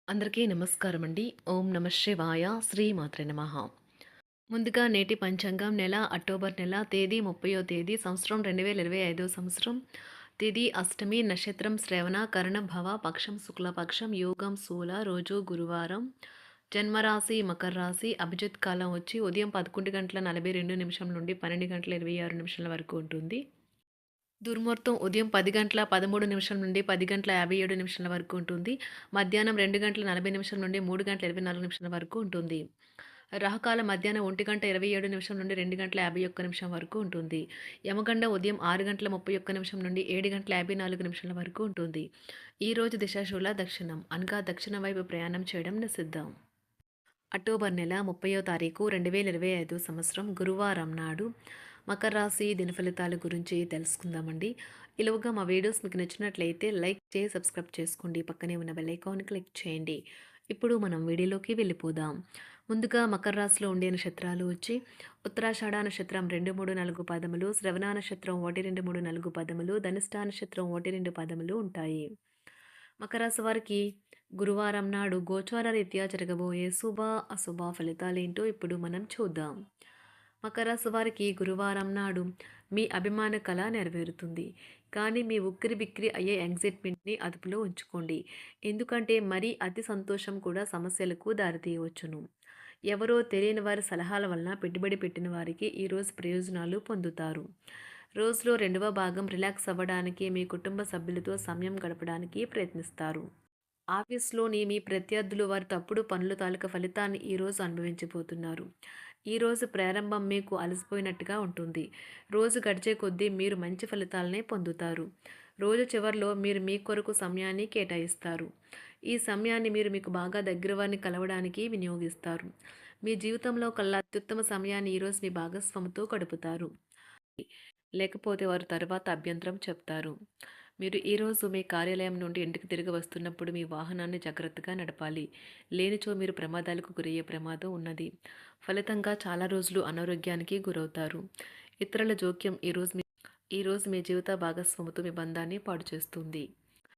అందరికీ నమస్కారం అండి. ఓం నమ శివాయ. శ్రీమాత్రే నమః. ముందుగా నేటి పంచాంగం నెల అక్టోబర్ నెల తేదీ 30వ తేదీ సంవత్సరం 2025 సంవత్సరం. తిథి అష్టమి, నక్షత్రం శ్రవణ, కరణ భవ, పక్షం శుక్లపక్షం, యోగం శూల, రోజు గురువారం. జన్మరాశి మకర రాశి. అభిజిత్ కాలం వచ్చి ఉదయం 11 గంటల 42 నిమిషం నుండి 12 గంటల 26 నిమిషాల వరకు ఉంటుంది. దుర్ముహూర్తం ఉదయం 10 గంటల 13 నిమిషాల నుండి 10 గంటల 57 నిమిషాల వరకు ఉంటుంది. మధ్యాహ్నం 2 గంటల 40 నిమిషాల నుండి 3 గంటల 24 నిమిషాల వరకు ఉంటుంది. రాహుకాలం మధ్యాహ్నం 1 గంట 27 నిమిషం నుండి 2 గంటల 51 నిమిషం వరకు ఉంటుంది. యమగండ ఉదయం 6 గంటల 31 నిమిషం నుండి 7 గంటల 54 నిమిషాల వరకు ఉంటుంది. ఈరోజు దిశాశూల దక్షిణం అనగా దక్షిణ వైపు ప్రయాణం చేయడం నిషిద్ధం. అక్టోబర్ నెల 30వ తారీఖు 2025 సంవత్సరం గురువారం నాడు మకర రాశి దిన ఫలితాల గురించి తెలుసుకుందామండి. ఇలాగా మా వీడియోస్ మీకు నచ్చినట్లయితే లైక్ చేసి సబ్స్క్రైబ్ చేసుకోండి. పక్కనే ఉన్న బెల్ ఐకాన్ క్లిక్ చేయండి. ఇప్పుడు మనం వీడియోలోకి వెళ్ళిపోదాం. ముందుగా మకర రాశిలో ఉండే నక్షత్రాలు వచ్చి ఉత్తరాషాఢ నక్షత్రం 2, 3, 4 పదములు, శ్రవణ నక్షత్రం 1, 2, 3, 4 పదములు, ధనిష్ట నక్షత్రం 1, 2 పదములు ఉంటాయి. మకర రాశి వారికి గురువారం నాడు గోచార రీత్యా జరగబోయే శుభ అశుభ ఫలితాలేంటో ఇప్పుడు మనం చూద్దాం. మకర రాశి వారికి గురువారం నాడు మీ అభిమాన కళ నెరవేరుతుంది. కానీ మీ ఉక్కిరి బిక్కిరి అయ్యే యాంగ్జైటీని అదుపులో ఉంచుకోండి. ఎందుకంటే మరీ అతి సంతోషం కూడా సమస్యలకు దారితీయవచ్చును. ఎవరో తెలియని వారి సలహాల వలన పెట్టుబడి పెట్టిన వారికి ఈరోజు ప్రయోజనాలు పొందుతారు. రోజులో రెండవ భాగం రిలాక్స్ అవ్వడానికి మీ కుటుంబ సభ్యులతో సమయం గడపడానికి ప్రయత్నిస్తారు. ఆఫీస్లోని మీ ప్రత్యర్థులు వారి తప్పుడు పనుల తాలూకా ఫలితాన్ని ఈరోజు అనుభవించబోతున్నారు. ఈరోజు ప్రారంభం మీకు అలసిపోయినట్టుగా ఉంటుంది. రోజు గడిచే కొద్దీ మీరు మంచి ఫలితాలనే పొందుతారు. రోజు చివరిలో మీరు మీ కొరకు సమయాన్ని కేటాయిస్తారు. ఈ సమయాన్ని మీరు మీకు బాగా దగ్గర వారిని కలవడానికి వినియోగిస్తారు. మీ జీవితంలో కల్లా అత్యుత్తమ సమయాన్ని ఈరోజు మీ భాగస్వామితో గడుపుతారు. లేకపోతే వారు తర్వాత అభ్యంతరం చెప్తారు. మీరు ఈరోజు మీ కార్యాలయం నుండి ఇంటికి తిరిగి వస్తున్నప్పుడు మీ వాహనాన్ని జాగ్రత్తగా నడపాలి. లేనిచో మీరు ప్రమాదాలకు గురయ్యే ప్రమాదం ఉన్నది. ఫలితంగా చాలా రోజులు అనారోగ్యానికి గురవుతారు. ఇతరుల జోక్యం ఈరోజు మీ జీవిత భాగస్వామితో మీ బంధాన్ని పాడు చేస్తుంది.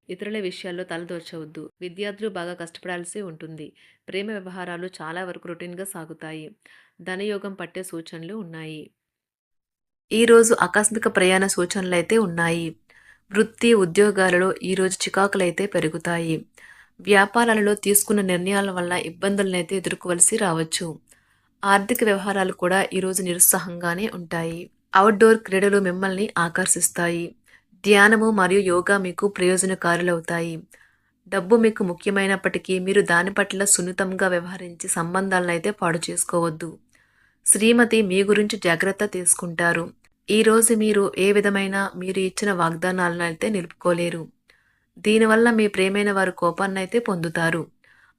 ఇతరుల విషయాల్లో తలదూర్చవద్దు. విద్యార్థులు బాగా కష్టపడాల్సి ఉంటుంది. ప్రేమ వ్యవహారాలు చాలా వరకు రొటీన్గా సాగుతాయి. ధనయోగం పట్టే సూచనలు ఉన్నాయి. ఈరోజు ఆకస్మిక ప్రయాణ సూచనలైతే ఉన్నాయి. వృత్తి ఉద్యోగాలలో ఈరోజు చికాకులైతే పెరుగుతాయి. వ్యాపారాలలో తీసుకున్న నిర్ణయాల వల్ల ఇబ్బందులనైతే ఎదుర్కోవలసి రావచ్చు. ఆర్థిక వ్యవహారాలు కూడా ఈరోజు నిరుత్సాహంగానే ఉంటాయి. అవుట్డోర్ క్రీడలు మిమ్మల్ని ఆకర్షిస్తాయి. ధ్యానము మరియు యోగా మీకు ప్రయోజనకారులవుతాయి. డబ్బు మీకు ముఖ్యమైనప్పటికీ మీరు దాని పట్ల సున్నితంగా వ్యవహరించి సంబంధాలను అయితే పాడు చేసుకోవద్దు. శ్రీమతి మీ గురించి జాగ్రత్త తీసుకుంటారు. ఈరోజు మీరు ఏ విధమైన మీరు ఇచ్చిన వాగ్దానాలను అయితే నిలుపుకోలేరు. దీనివల్ల మీ ప్రేమైన వారు కోపాన్నైతే పొందుతారు.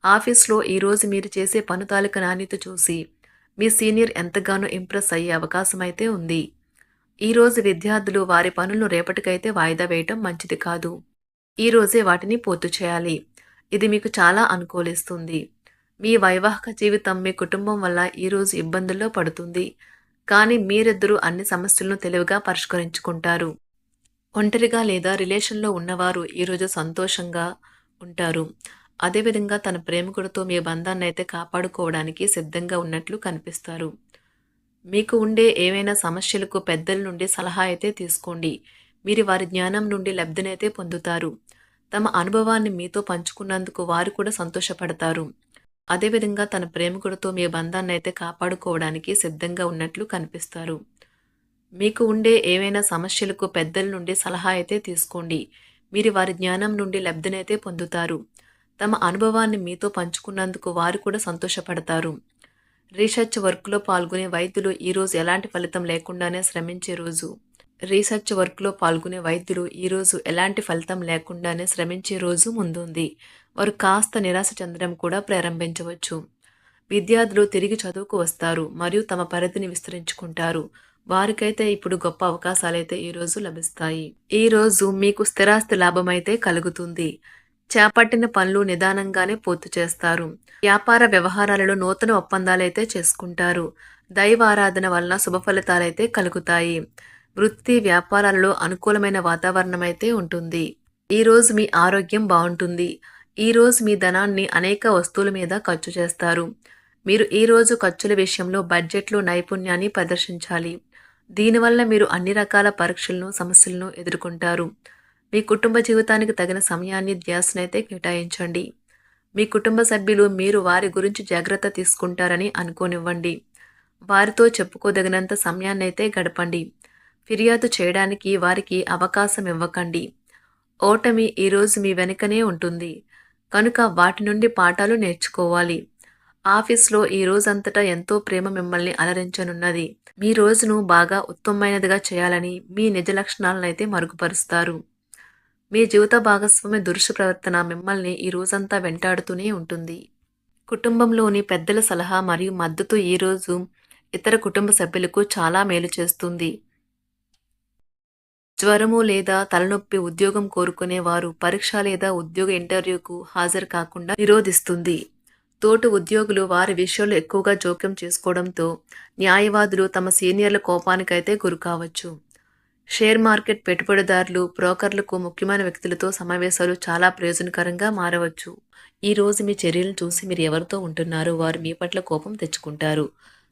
ఆఫీస్లో ఈరోజు మీరు చేసే పను తాలూకా నాణ్యత చూసి మీ సీనియర్ ఎంతగానో ఇంప్రెస్ అయ్యే అవకాశం అయితే ఉంది. ఈరోజు విద్యార్థులు వారి పనులను రేపటికైతే వాయిదా వేయటం మంచిది కాదు. ఈరోజే వాటిని పూర్తి చేయాలి. ఇది మీకు చాలా అనుకూలిస్తుంది. మీ వైవాహిక జీవితం మీ కుటుంబం వల్ల ఈరోజు ఇబ్బందుల్లో పడుతుంది. కానీ మీరిద్దరూ అన్ని సమస్యలను తెలివిగా పరిష్కరించుకుంటారు. ఒంటరిగా లేదా రిలేషన్లో ఉన్నవారు ఈరోజు సంతోషంగా ఉంటారు. అదేవిధంగా తన ప్రేమికుడితో మీ బంధాన్ని అయితే కాపాడుకోవడానికి సిద్ధంగా ఉన్నట్లు కనిపిస్తారు. మీకు ఉండే ఏవైనా సమస్యలకు పెద్దల నుండి సలహా అయితే తీసుకోండి. మీరు వారి జ్ఞానం నుండి లబ్ధినైతే పొందుతారు. తమ అనుభవాన్ని మీతో పంచుకున్నందుకు వారు కూడా సంతోషపడతారు. అదేవిధంగా తన ప్రేమికుడితో మీ బంధాన్ని అయితే కాపాడుకోవడానికి సిద్ధంగా ఉన్నట్లు కనిపిస్తారు. మీకు ఉండే ఏవైనా సమస్యలకు పెద్దల నుండి సలహా అయితే తీసుకోండి. మీరు వారి జ్ఞానం నుండి లబ్ధినైతే పొందుతారు. తమ అనుభవాన్ని మీతో పంచుకున్నందుకు వారు కూడా సంతోషపడతారు. రీసెర్చ్ వర్క్లో పాల్గొనే వైద్యులు ఈరోజు ఎలాంటి ఫలితం లేకుండానే శ్రమించే రోజు. ఈరోజు ఎలాంటి ఫలితం లేకుండానే శ్రమించే రోజు ముందుంది. వారు కాస్త నిరాశ చెందడం కూడా ప్రారంభించవచ్చు. విద్యార్థులు తిరిగి చదువుకు వస్తారు మరియు తమ పరిధిని విస్తరించుకుంటారు. వారికైతే ఇప్పుడు గొప్ప అవకాశాలైతే ఈరోజు లభిస్తాయి. ఈరోజు మీకు స్థిరాస్తి లాభం అయితే కలుగుతుంది. చేపట్టిన పనులు నిదానంగానే పూర్తి చేస్తారు. వ్యాపార వ్యవహారాలలో నూతన ఒప్పందాలైతే చేసుకుంటారు. దైవ ఆరాధన వలన శుభ ఫలితాలైతే కలుగుతాయి. వృత్తి వ్యాపారాలలో అనుకూలమైన వాతావరణం అయితే ఉంటుంది. ఈరోజు మీ ఆరోగ్యం బాగుంటుంది. ఈరోజు మీ ధనాన్ని అనేక వస్తువుల మీద ఖర్చు చేస్తారు. మీరు ఈరోజు ఖర్చుల విషయంలో బడ్జెట్లో నైపుణ్యాన్ని ప్రదర్శించాలి. దీనివల్ల మీరు అన్ని రకాల పరీక్షలను, సమస్యలను ఎదుర్కొంటారు. మీ కుటుంబ జీవితానికి తగిన సమయాన్ని, ధ్యాసనైతే కేటాయించండి. మీ కుటుంబ సభ్యులు మీరు వారి గురించి జాగ్రత్త తీసుకుంటారని అనుకోనివ్వండి. వారితో చెప్పుకోదగినంత సమయాన్నైతే గడపండి. ఫిర్యాదు చేయడానికి వారికి అవకాశం ఇవ్వకండి. ఓటమి ఈరోజు మీ వెనుకనే ఉంటుంది. కనుక వాటి నుండి పాఠాలు నేర్చుకోవాలి. ఆఫీస్‌లో ఈ రోజంతటా ఎంతో ప్రేమ మిమ్మల్ని అలరించనున్నది. మీ రోజును బాగా ఉత్తమమైనదిగా చేయాలని మీ నిజ లక్షణాలనైతే మరుగుపరుస్తారు. మీ జీవిత భాగస్వామి దురుసు ప్రవర్తన మిమ్మల్ని ఈ రోజంతా వెంటాడుతూనే ఉంటుంది. కుటుంబంలోని పెద్దల సలహా మరియు మద్దతు ఈరోజు ఇతర కుటుంబ సభ్యులకు చాలా మేలు చేస్తుంది. జ్వరము లేదా తలనొప్పి ఉద్యోగం కోరుకునే వారు పరీక్ష లేదా ఉద్యోగ ఇంటర్వ్యూకు హాజరు కాకుండా నిరోధిస్తుంది. తోటి ఉద్యోగులు వారి విషయంలో ఎక్కువగా జోక్యం చేసుకోవడంతో న్యాయవాదులు తమ సీనియర్ల కోపానికైతే గురికావచ్చు. షేర్ మార్కెట్ పెట్టుబడిదారులు, బ్రోకర్లకు ముఖ్యమైన వ్యక్తులతో సమావేశాలు చాలా ప్రయోజనకరంగా మారవచ్చు. ఈ రోజు మీ చర్యలను చూసి మీరు ఎవరితో ఉంటున్నారో వారు మీ పట్ల కోపం తెచ్చుకుంటారు.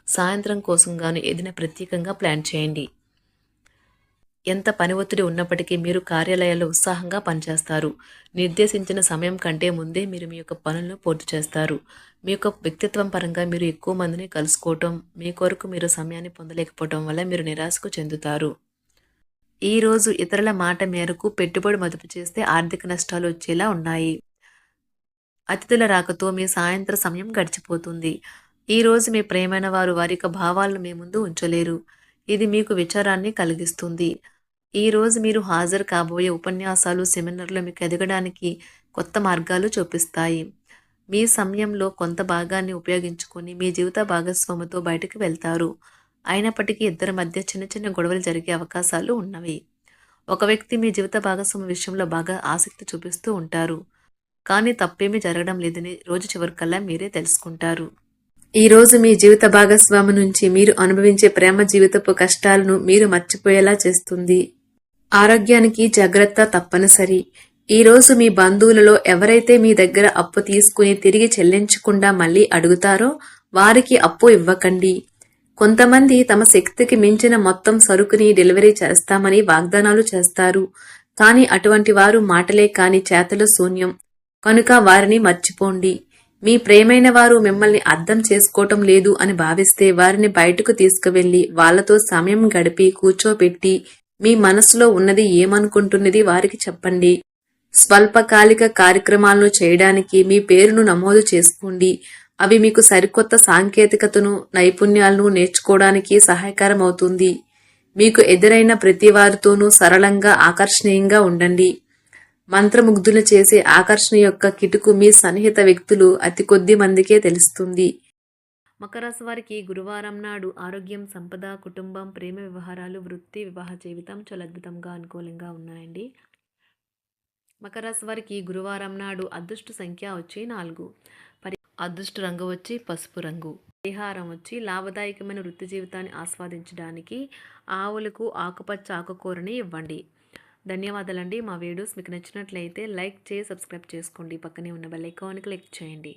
సాయంత్రం కోసం గాను ఏదైనా ప్రత్యేకంగా ప్లాన్ చేయండి. ఎంత పని ఒత్తిడి ఉన్నప్పటికీ మీరు కార్యాలయాల్లో ఉత్సాహంగా పనిచేస్తారు. నిర్దేశించిన సమయం కంటే ముందే మీరు మీ యొక్క పనులను పూర్తి చేస్తారు. మీ యొక్క వ్యక్తిత్వం పరంగా మీరు ఎక్కువ మందిని కలుసుకోవటం, మీ కొరకు మీరు సమయాన్ని పొందలేకపోవటం వల్ల మీరు నిరాశకు చెందుతారు. ఈరోజు ఇతరుల మాట మేరకు పెట్టుబడి మదుపు చేస్తే ఆర్థిక నష్టాలు వచ్చేలా ఉన్నాయి. అతిథుల రాకతో మీ సాయంత్ర సమయం గడిచిపోతుంది. ఈరోజు మీ ప్రియమైన వారు వారి యొక్క భావాలను మీ ముందు ఉంచలేరు. ఇది మీకు విచారాన్ని కలిగిస్తుంది. ఈరోజు మీరు హాజరు కాబోయే ఉపన్యాసాలు, సెమినార్లు మీకు ఎదగడానికి కొత్త మార్గాలు చూపిస్తాయి. మీ సమయంలో కొంత భాగాన్ని ఉపయోగించుకొని మీ జీవిత భాగస్వామితో బయటకు వెళ్తారు. అయినప్పటికీ ఇద్దరి మధ్య చిన్న చిన్న గొడవలు జరిగే అవకాశాలు ఉన్నవి. ఒక వ్యక్తి మీ జీవిత భాగస్వామి విషయంలో బాగా ఆసక్తి చూపిస్తూ ఉంటారు. కానీ తప్పేమీ జరగడం లేదని రోజు చివరికల్లా మీరే తెలుసుకుంటారు. ఈరోజు మీ జీవిత భాగస్వామి నుంచి మీరు అనుభవించే ప్రేమ జీవితపు కష్టాలను మీరు మర్చిపోయేలా చేస్తుంది. ఆరోగ్యానికి జాగ్రత్త తప్పనిసరి. ఈరోజు మీ బంధువులలో ఎవరైతే మీ దగ్గర అప్పు తీసుకుని తిరిగి చెల్లించకుండా మళ్ళీ అడుగుతారో వారికి అప్పు ఇవ్వకండి. కొంతమంది తమ శక్తికి మించిన మొత్తం సరుకుని డెలివరీ చేస్తామని వాగ్దానాలు చేస్తారు. కానీ అటువంటి వారు మాటలే కాని చేతలు శూన్యం. కనుక వారిని మర్చిపోండి. మీ ప్రేమైన వారు మిమ్మల్ని అర్థం చేసుకోవటం లేదు అని భావిస్తే వారిని బయటకు తీసుకువెళ్లి వాళ్లతో సమయం గడిపి కూర్చోబెట్టి మీ మనసులో ఉన్నది ఏమనుకుంటున్నది వారికి చెప్పండి. స్వల్పకాలిక కార్యక్రమాలను చేయడానికి మీ పేరును నమోదు చేసుకోండి. అవి మీకు సరికొత్త సాంకేతికతను, నైపుణ్యాలను నేర్చుకోవడానికి సహాయకరం అవుతుంది. మీకు ఎదురైన ప్రతి వారితోనూ సరళంగా, ఆకర్షణీయంగా ఉండండి. మంత్రముగ్ధులు చేసే ఆకర్షణ యొక్క కిటుకు మీ సన్నిహిత వ్యక్తులు అతి కొద్ది మందికే తెలుస్తుంది. మకర రాశి వారికి గురువారం నాడు ఆరోగ్యం, సంపద, కుటుంబం, ప్రేమ వ్యవహారాలు, వృత్తి, వివాహ జీవితం చాలా అద్భుతంగా అనుకూలంగా ఉన్నాయండి. మకర రాశి వారికి గురువారం నాడు అదృష్ట సంఖ్య వచ్చి 4. అదృష్ట రంగు వచ్చి పసుపు రంగు. పరిహారం వచ్చి లాభదాయకమైన వృత్తి జీవితాన్ని ఆస్వాదించడానికి ఆవులకు ఆకుపచ్చ ఆకుకూరని ఇవ్వండి. ధన్యవాదాలండి. మా వీడియోస్ మీకు నచ్చినట్లయితే లైక్ చేసి సబ్స్క్రైబ్ చేసుకోండి. పక్కనే ఉన్న బెల్ ఐకాన్ని క్లిక్ చేయండి.